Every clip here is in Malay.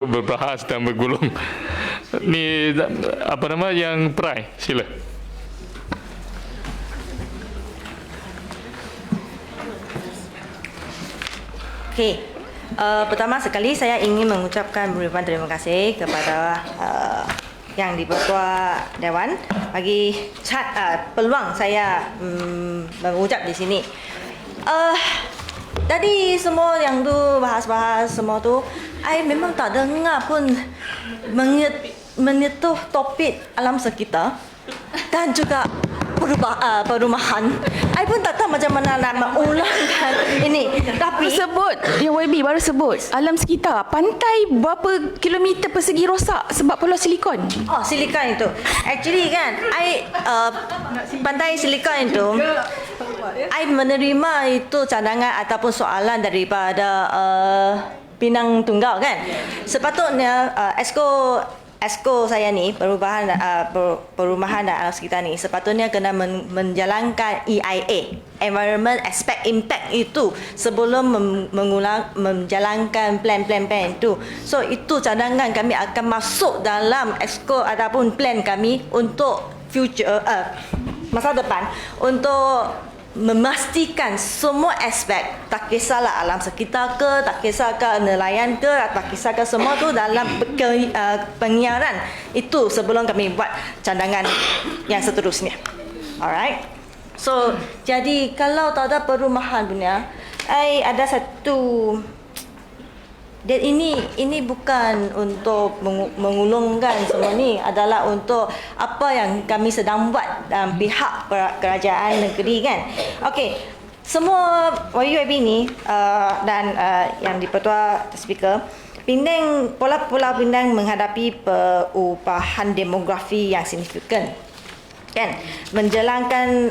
berbahas dan bergulung. Ni apa nama yang perai? Sila. Okey. Pertama sekali saya ingin mengucapkan beribuan terima kasih kepada yang di-Ketua Dewan bagi peluang saya mengucap di sini. Tadi semua yang tu bahas-bahas semua tu, I memang tak dengar pun menyentuh topik alam sekitar dan juga perumahan. I pun tak tahu macam mana nak mengulangkan ini. Tapi sebut, yang YB baru sebut alam sekitar, pantai berapa kilometer persegi rosak sebab Pulau Silikon. Oh, Silikon itu. Actually kan, pantai Silikon itu, I menerima itu cadangan ataupun soalan daripada Pinang Tunggal kan. Sepatutnya Esko saya ni, perumahan dan alam sekitar ni, sepatutnya kena menjalankan EIA, Environment Aspect Impact itu sebelum menjalankan plan itu. So itu cadangan kami akan masuk dalam Esko ataupun plan kami untuk future masa depan untuk memastikan semua aspek, tak kisahlah alam sekitar ke, tak kisah ke nelayan ke, tak kisah ke semua tu dalam penyiaran itu sebelum kami buat cadangan yang seterusnya. Alright. So, jadi kalau tak ada perumahan punya, ada satu. Dan ini bukan untuk mengulungkan semua ni, adalah untuk apa yang kami sedang buat dalam pihak kerajaan negeri kan. Okey, semua YUIB ni dan yang di-Ketua Speaker, Pulau Pinang menghadapi perubahan demografi yang signifikan kan, menjalankan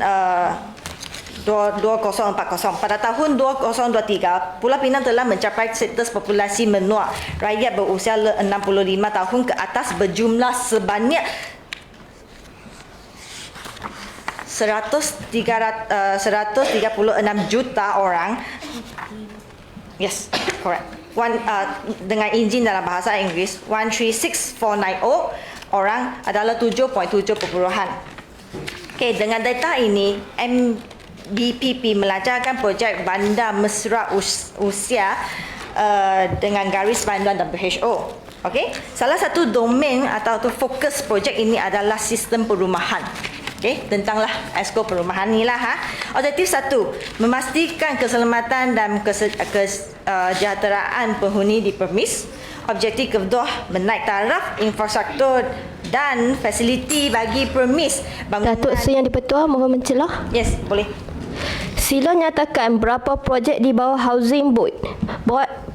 2040. Pada tahun 2023, Pulau Pinang telah mencapai status populasi menua. Rakyat berusia 65 tahun ke atas berjumlah sebanyak 136 juta orang. Yes, correct. Dengan izin dalam bahasa Inggeris, 136490 orang adalah 7.7%. Okey, dengan data ini, BPP melancarkan projek Bandar Mesra Usia dengan garis panduan WHO. Okey, salah satu domain atau fokus projek ini adalah sistem perumahan. Okey, tentanglah Esko perumahan ni lah. Objektif 1, memastikan keselamatan dan kesejahteraan penghuni di premis. Objektif kedua, menaik taraf infrastruktur dan fasiliti bagi premis. Datuk Seri Yang di-Pertua, mohon mencelah. Yes, boleh. Sila nyatakan berapa projek di bawah Housing Board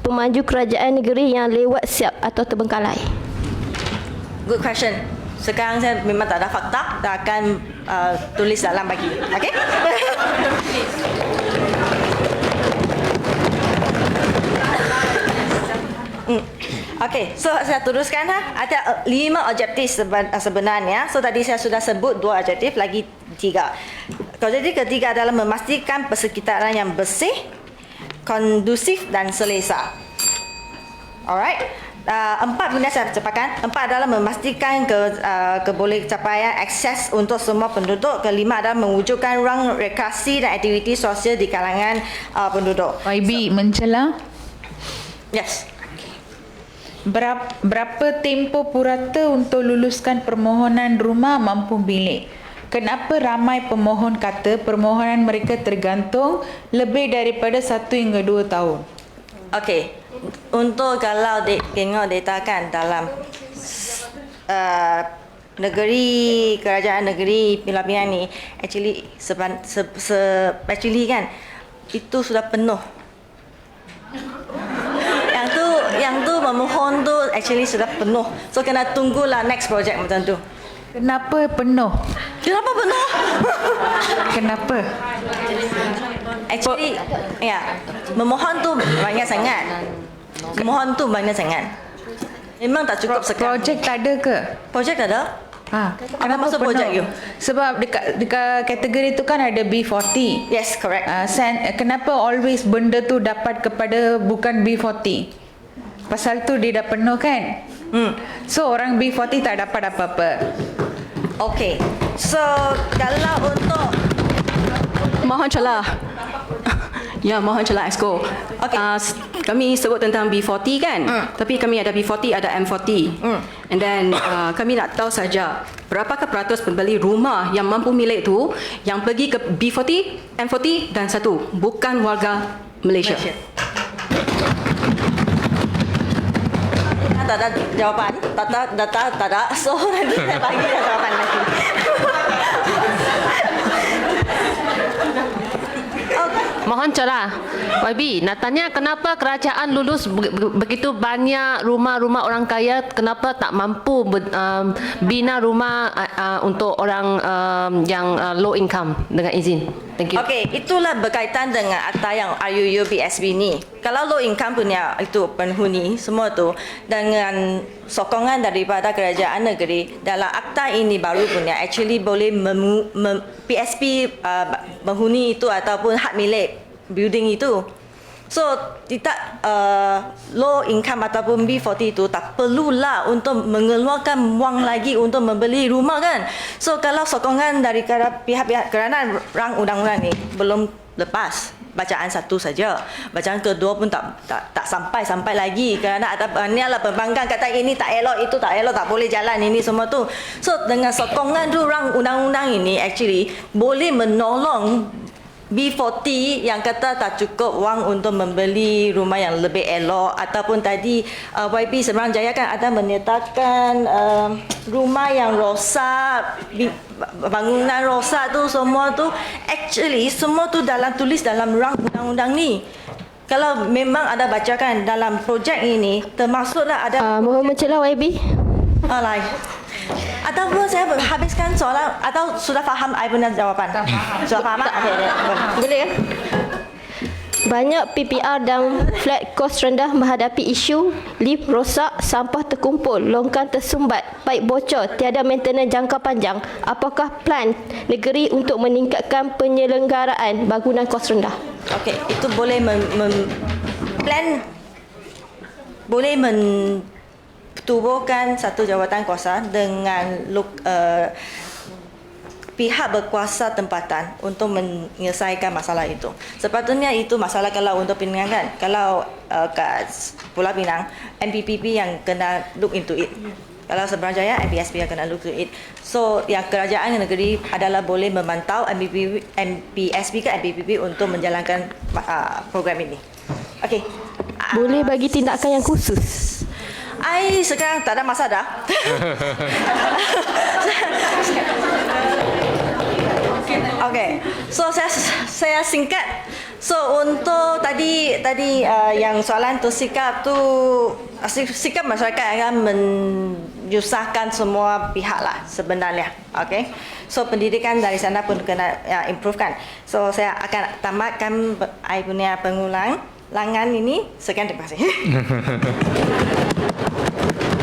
pemaju kerajaan negeri yang lewat siap atau terbengkalai. Good question. Sekarang saya memang tak ada fakta, tak akan tulis dalam bagi. Okey? Okey, so saya teruskan ada 5 objektif sebenarnya. So tadi saya sudah sebut 2 objektif, lagi 3. Objektif ketiga adalah memastikan persekitaran yang bersih, kondusif dan selesa. Alright. 4 benda saya cepatkan. 4 adalah memastikan kebolehcapaian akses untuk semua penduduk. Kelima adalah mewujudkan ruang rekreasi dan aktiviti sosial di kalangan penduduk. YB mencela. Yes. Berapa tempoh purata untuk luluskan permohonan rumah mampu bilik? Kenapa ramai pemohon kata permohonan mereka tergantung lebih daripada 1 hingga 2 tahun? Okey, untuk kalau tengok data kan dalam kerajaan negeri Pulau Pinang ni, actually kan itu sudah penuh. Yang tu memohon tu actually sudah penuh. So kena tunggulah next project macam tu. Kenapa penuh? Kenapa penuh? Kenapa? Actually, memohon tu banyak sangat. Memang tak cukup sekarang. Projek tak ada ke? Projek tak ada? Apa maksud projek you? Sebab dekat kategori tu kan ada B40. Yes, correct. Kenapa always benda tu dapat kepada bukan B40? Pasal tu dia dah penuh kan. So orang B40 tak dapat apa-apa. Okey. So kalau untuk Mohon celah. Ya, mohon celah Exco. Okey. Kami sebut tentang B40 kan? Tapi kami ada B40, ada M40. And then kami nak tahu saja berapakah peratus pembeli rumah yang mampu milik tu yang pergi ke B40, M40 dan satu bukan warga Malaysia. tak ada jawapan, tak ada. So nanti saya bagi jawapan lagi. Mohon celah. YB, nak tanya kenapa kerajaan lulus begitu banyak rumah-rumah orang kaya, kenapa tak mampu bina rumah untuk orang yang low income dengan izin? Thank you. Okey, itulah berkaitan dengan akta yang RUU BSB ni. Kalau low income punya itu penghuni semua tu dengan sokongan daripada kerajaan negeri dalam akta ini baru punya actually boleh PSP penghuni itu ataupun hak milik building itu. So tidak low income ataupun B40 itu tak perlulah untuk mengeluarkan wang lagi untuk membeli rumah kan. So kalau sokongan dari pihak-pihak kerana rang undang-undang ni belum lepas, bacaan satu saja, bacaan kedua pun tak sampai lagi kerana ni adalah pembangkang kata ini tak elok, itu tak elok, tak boleh jalan ini semua tu. So dengan sokongan tu rang undang-undang ini actually boleh menolong B40 yang kata tak cukup wang untuk membeli rumah yang lebih elok, ataupun tadi YB Seberang Jaya kan ada menyatakan rumah yang rosak, bangunan rosak tu semua tu actually semua tu tulis dalam rang undang-undang ni. Kalau memang ada bacakan dalam projek ini termasuklah ada Mohon mencelah YB. lain. Ataupun saya habiskan soalan atau sudah faham I punya jawapan? Sudah faham tak? Okay, boleh kan? Banyak PPR dan flat kos rendah menghadapi isu lift rosak, sampah terkumpul, longkang tersumbat, paip bocor, tiada maintenance jangka panjang. Apakah plan negeri untuk meningkatkan penyelenggaraan bangunan kos rendah? Okey, itu boleh plan boleh tubuhkan satu jawatan kuasa dengan pihak berkuasa tempatan untuk menyelesaikan masalah itu. Sepatutnya itu masalah kalau untuk Penang kan, kalau kat Pulau Pinang, MPPP yang kena look into it. Kalau Seberang Jaya, MPSB yang kena look into it. So yang kerajaan negeri adalah boleh memantau MPSB ke MPPP untuk menjalankan program ini. Okey. Boleh bagi tindakan yang khusus? I sekarang tak ada masa dah. Okay, so saya singkat. So untuk tadi yang soalan tu sikap masyarakat akan menyusahkan semua pihak lah sebenarnya. Okay, so pendidikan dari sana pun kena improve kan. So saya akan tamatkan I punya pengulangan ini. Sekian, terima kasih.